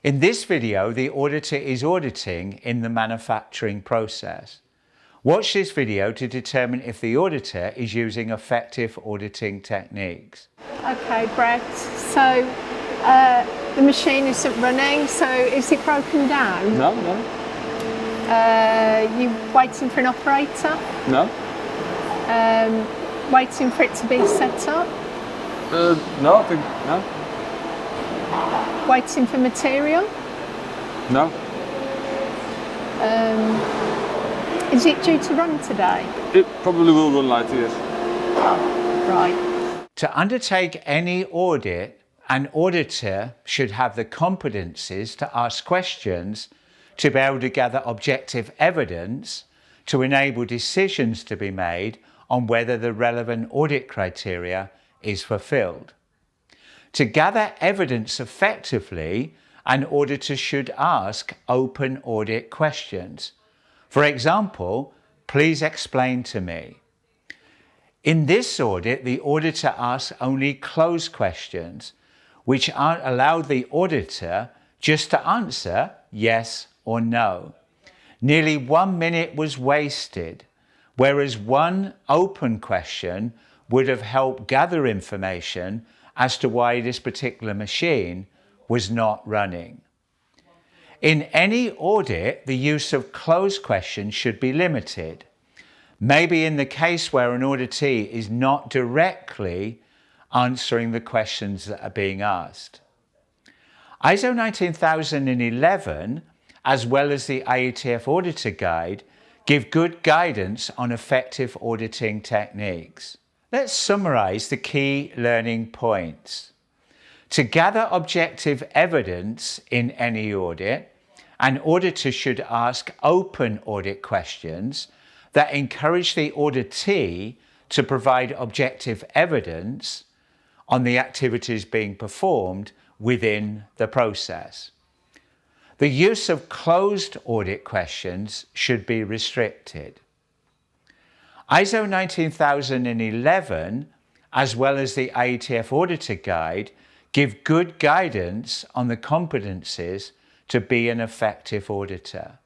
In this video, the auditor is auditing in the manufacturing process. Watch this video to determine if the auditor is using effective auditing techniques. Okay, Brett, so the machine isn't running, so is it broken down? No. You waiting for an operator? No. Waiting for it to be set up? No, I think, no. Waiting for material? No. Is it due to run today? It probably will run later, yes. Oh, right. To undertake any audit, an auditor should have the competencies to ask questions, to be able to gather objective evidence, to enable decisions to be made on whether the relevant audit criteria is fulfilled. To gather evidence effectively, an auditor should ask open audit questions. For example, please explain to me. In this audit, the auditor asks only closed questions, which allow the auditor just to answer yes or no. Nearly 1 minute was wasted, whereas one open question would have helped gather information as to why this particular machine was not running. In any audit, the use of closed questions should be limited. Maybe in the case where an auditee is not directly answering the questions that are being asked. ISO 19011, as well as the IATF Auditor Guide, give good guidance on effective auditing techniques. Let's summarize the key learning points. To gather objective evidence in any audit, an auditor should ask open audit questions that encourage the auditee to provide objective evidence on the activities being performed within the process. The use of closed audit questions should be restricted. ISO 19011, as well as the IATF Auditor Guide, give good guidance on the competencies to be an effective auditor.